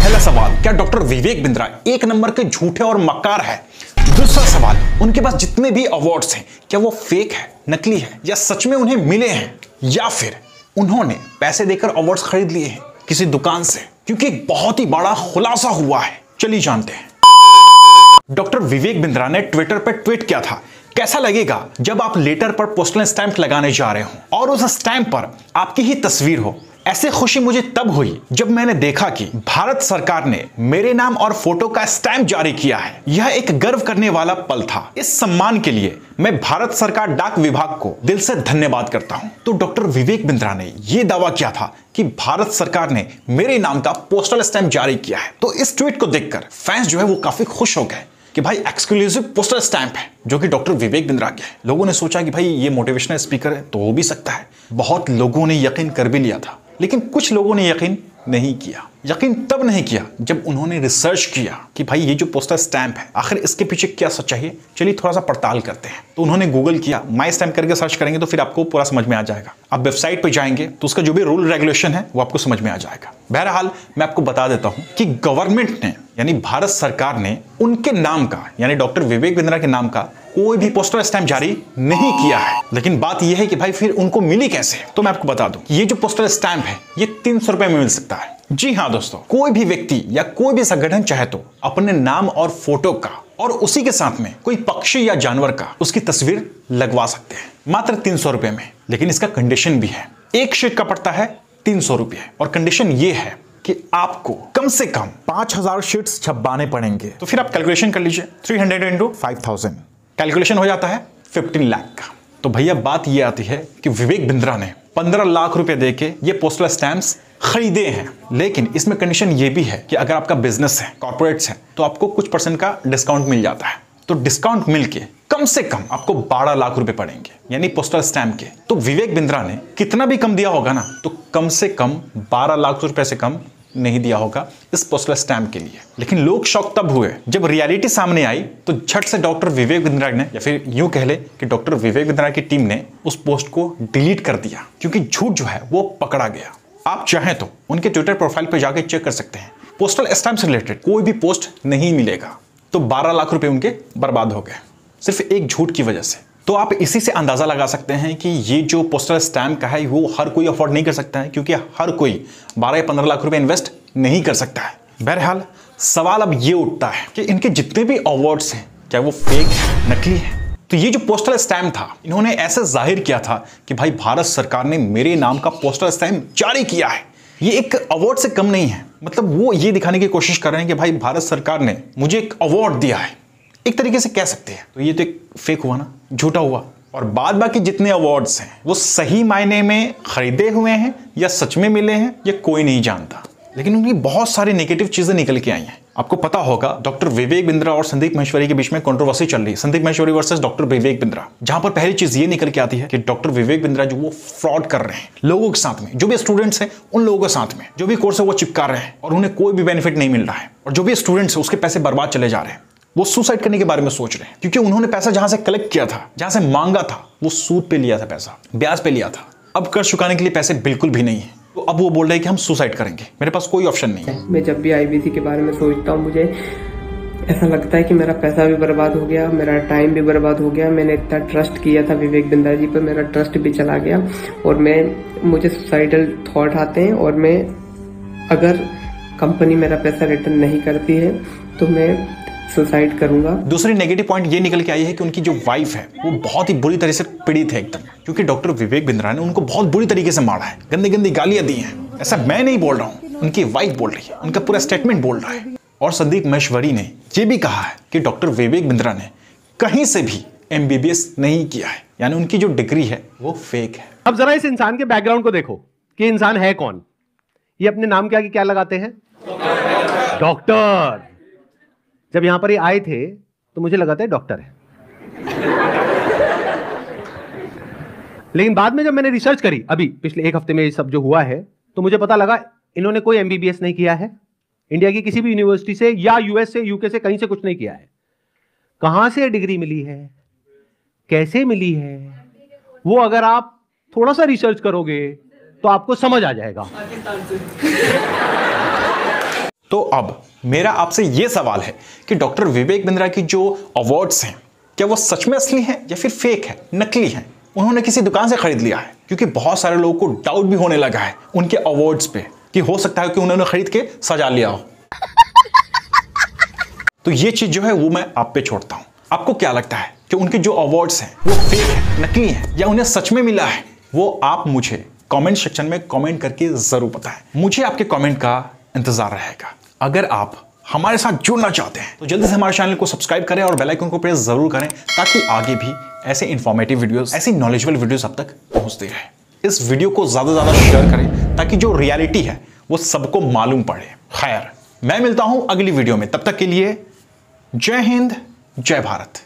पहला सवाल, क्या डॉक्टर विवेक बिंद्रा एक नंबर के झूठे और मक्कार है? दूसरा सवाल, उनके पास जितने भी अवार्ड्स हैं क्या वो फेक है, नकली है, या सच में उन्हें मिले हैं, या फिर उन्होंने पैसे देकर अवार्ड्स खरीद लिए हैं किसी दुकान से? क्योंकि एक बहुत ही बड़ा खुलासा हुआ है, चलिए जानते हैं। डॉक्टर विवेक बिंद्रा ने ट्विटर पर ट्वीट किया था, कैसा लगेगा जब आप लेटर पर पोस्टल स्टैंप लगाने जा रहे हो और उस स्टैंप पर आपकी ही तस्वीर हो। ऐसे खुशी मुझे तब हुई जब मैंने देखा कि भारत सरकार ने मेरे नाम और फोटो का स्टैंप जारी किया है। यह एक गर्व करने वाला पल था। इस सम्मान के लिए मैं भारत सरकार डाक विभाग को दिल से धन्यवाद करता हूं। तो डॉक्टर विवेक बिंद्रा ने यह दावा किया था कि भारत सरकार ने मेरे नाम का पोस्टल स्टैंप जारी किया है। तो इस ट्वीट को देखकर फैंस जो है वो काफी खुश हो गए कि भाई एक्सक्लूसिव पोस्टल स्टैंप है जो कि डॉक्टर विवेक बिंद्रा के है। लोगों ने सोचा कि भाई ये मोटिवेशनल स्पीकर है तो हो भी सकता है। बहुत लोगों ने यकीन कर भी लिया था, लेकिन कुछ लोगों ने यकीन नहीं किया। यकीन तब नहीं किया जब उन्होंने रिसर्च किया कि भाई ये जो पोस्टल स्टैंप है आखिर इसके पीछे क्या सच्चाई है। चलिए थोड़ा सा पड़ताल करते हैं। तो उन्होंने गूगल किया, माई स्टैंप करके सर्च करेंगे तो फिर आपको पूरा समझ में आ जाएगा। आप वेबसाइट पे जाएंगे तो उसका जो भी रूल रेगुलेशन है वो आपको समझ में आ जाएगा। बहरहाल मैं आपको बता देता हूं कि गवर्नमेंट ने यानी भारत सरकार ने उनके नाम का यानी डॉक्टर विवेक बिंद्रा के नाम का कोई भी पोस्टल स्टैंप जारी नहीं किया है। लेकिन बात यह है कि भाई फिर उनको मिली कैसे? तो मैं आपको बता दूं, ये जो पोस्टल स्टैंप है ये 300 रुपए में मिल सकता है। जी हाँ दोस्तों, कोई भी व्यक्ति या कोई भी संगठन चाहे तो अपने नाम और फोटो का और उसी के साथ में कोई पक्षी या जानवर का उसकी तस्वीर लगवा सकते हैं मात्र 300 रुपए में। लेकिन इसका कंडीशन भी है, एक शीट का पड़ता है 300 रुपए और कंडीशन ये है कि आपको कम से कम 5000 शीट्स छपवाने पड़ेंगे। तो फिर आप कैलकुलेशन कर लीजिए, 300 इंटू 5000 कैलकुलेशन हो जाता है 15 लाख का। तो भैया बात ये आती है कि विवेक बिंद्रा ने 15 लाख रुपए देके ये पोस्टल स्टैंप्स खरीदे हैं। लेकिन इसमें कंडीशन ये भी है कि अगर आपका बिजनेस है, कॉर्पोरेट्स है, तो आपको कुछ % का डिस्काउंट मिल जाता है। तो डिस्काउंट मिलके कम से कम आपको 12 लाख रुपए पड़ेंगे यानी पोस्टल स्टैंप के। तो विवेक बिंद्रा ने कितना भी कम दिया होगा ना, तो कम से कम 12 लाख रुपए से कम नहीं दिया होगा इस पोस्टल स्टैंप के लिए। लेकिन लोग शॉक तब हुए जब रियलिटी सामने आई। तो झट से डॉक्टर विवेक बिंद्रा ने, या फिर यूं कह ले कि डॉक्टर विवेक बिंद्रा की टीम ने उस पोस्ट को डिलीट कर दिया, क्योंकि झूठ जो है वो पकड़ा गया। आप चाहें तो उनके ट्विटर प्रोफाइल पर जाकर चेक कर सकते हैं, पोस्टल स्टैंप से रिलेटेड कोई भी पोस्ट नहीं मिलेगा। तो 12 लाख रुपए उनके बर्बाद हो गए सिर्फ एक झूठ की वजह से। तो आप इसी से अंदाजा लगा सकते हैं कि ये जो पोस्टल स्टैंप का है वो हर कोई अफोर्ड नहीं कर सकता है, क्योंकि हर कोई 12 या 15 लाख रुपए इन्वेस्ट नहीं कर सकता है। बहरहाल सवाल अब ये उठता है कि इनके जितने भी अवार्ड्स हैं क्या वो फेक है, नकली है? तो ये जो पोस्टल स्टैंप था, इन्होंने ऐसे जाहिर किया था कि भाई भारत सरकार ने मेरे नाम का पोस्टल स्टैंप जारी किया है। ये एक अवार्ड से कम नहीं है। मतलब वो ये दिखाने की कोशिश कर रहे हैं कि भाई भारत सरकार ने मुझे एक अवार्ड दिया है, एक तरीके से कह सकते हैं। तो ये तो एक फेक हुआ ना, झूठा हुआ। और बाद बाकी जितने अवार्ड्स हैं वो सही मायने में खरीदे हुए हैं या सच में मिले हैं ये कोई नहीं जानता। लेकिन उनकी बहुत सारी नेगेटिव चीजें निकल के आई हैं। आपको पता होगा डॉक्टर विवेक बिंद्रा और संदीप महेश्वरी के बीच में कंट्रोवर्सी चल रही है, संदीप महेश्वरी वर्सेस डॉक्टर विवेक बिंद्रा, जहां पर पहली चीज ये निकल के आती है कि डॉक्टर विवेक बिंद्रा जो वो फ्रॉड कर रहे हैं लोगों के साथ में, जो भी स्टूडेंट्स हैं उन लोगों के साथ में, जो भी कोर्स है वो चिपका रहे हैं और उन्हें कोई भी बेनिफिट नहीं मिल रहा है। और जो भी स्टूडेंट्स है उसके पैसे बर्बाद चले जा रहे हैं। वो सुसाइड करने के बारे में सोच रहे हैं, क्योंकि उन्होंने पैसा जहां से कलेक्ट किया था, जहां से मांगा था, वो सूद पे लिया था, पैसा ब्याज पे लिया था। अब कर्ज चुकाने के लिए पैसे बिल्कुल भी नहीं है। तो अब वो बोल रहे हैं कि हम सुसाइड करेंगे, मेरे पास कोई ऑप्शन नहीं है। मैं जब भी आईबीसी के बारे में सोचता हूँ मुझे ऐसा लगता है कि मेरा पैसा भी बर्बाद हो गया, मेरा टाइम भी बर्बाद हो गया। मैंने इतना ट्रस्ट किया था विवेक बिंद्रा जी पर, मेरा ट्रस्ट भी चला गया और मुझे सुसाइडल थॉट आते हैं। और मैं अगर कंपनी मेरा पैसा रिटर्न नहीं करती है तो मैं सुसाइड करूंगा। दूसरी नेगेटिव पॉइंट ये निकल के आई है कि उनकी जो वाइफ है वो बहुत ही बुरी तरह से पीड़ित है एकदम, क्योंकि डॉक्टर विवेक बिंद्रा ने उनको बहुत बुरी तरीके से मारा है, गंदी गंदी गालियां दी हैं। ऐसा मैं नहीं बोल रहा हूं, उनकी वाइफ बोल रही है, उनका पूरा स्टेटमेंट बोल रहा है। और संदीप महेश्वरी ने ये भी कहा है कि डॉक्टर विवेक बिंद्रा ने कहीं से भी MBBS नहीं किया है, यानी उनकी जो डिग्री है वो फेक है। अब जरा इस इंसान के बैकग्राउंड को देखो कि इंसान है कौन। ये अपने नाम के आगे क्या लगाते हैं? डॉक्टर। जब यहां पर ये आए थे तो मुझे लगा था डॉक्टर है, लेकिन बाद में जब मैंने रिसर्च करी अभी पिछले 1 हफ्ते में ये सब जो हुआ है, तो मुझे पता लगा इन्होंने कोई MBBS नहीं किया है, इंडिया की किसी भी यूनिवर्सिटी से या US से, UK से, कहीं से कुछ नहीं किया है। कहां से डिग्री मिली है, कैसे मिली है, वो अगर आप थोड़ा सा रिसर्च करोगे तो आपको समझ आ जाएगा। तो अब मेरा आपसे यह सवाल है कि डॉक्टर विवेक बिंद्रा की जो अवार्ड्स हैं, क्या वो सच में असली हैं या फिर फेक है, नकली हैं? उन्होंने किसी दुकान से खरीद लिया है? क्योंकि बहुत सारे लोगों को डाउट भी होने लगा है उनके अवार्ड्स पे कि हो सकता है कि उन्होंने खरीद के सजा लिया हो। तो ये चीज जो है वो मैं आप पे छोड़ता हूं। आपको क्या लगता है कि उनके जो अवार्ड्स हैं वो फेक है, नकली है, या उन्हें सच में मिला है? वो आप मुझे कमेंट सेक्शन में कमेंट करके जरूर बताएं। मुझे आपके कमेंट का इंतजार रहेगा। अगर आप हमारे साथ जुड़ना चाहते हैं तो जल्दी से हमारे चैनल को सब्सक्राइब करें और बेल आइकन को प्रेस जरूर करें, ताकि आगे भी ऐसे इंफॉर्मेटिव वीडियोस, ऐसी नॉलेजेबल वीडियोस आप तक पहुंचती रहे। इस वीडियो को ज्यादा से ज्यादा शेयर करें ताकि जो रियलिटी है वो सबको मालूम पड़े। खैर, मैं मिलता हूं अगली वीडियो में, तब तक के लिए जय हिंद, जय भारत।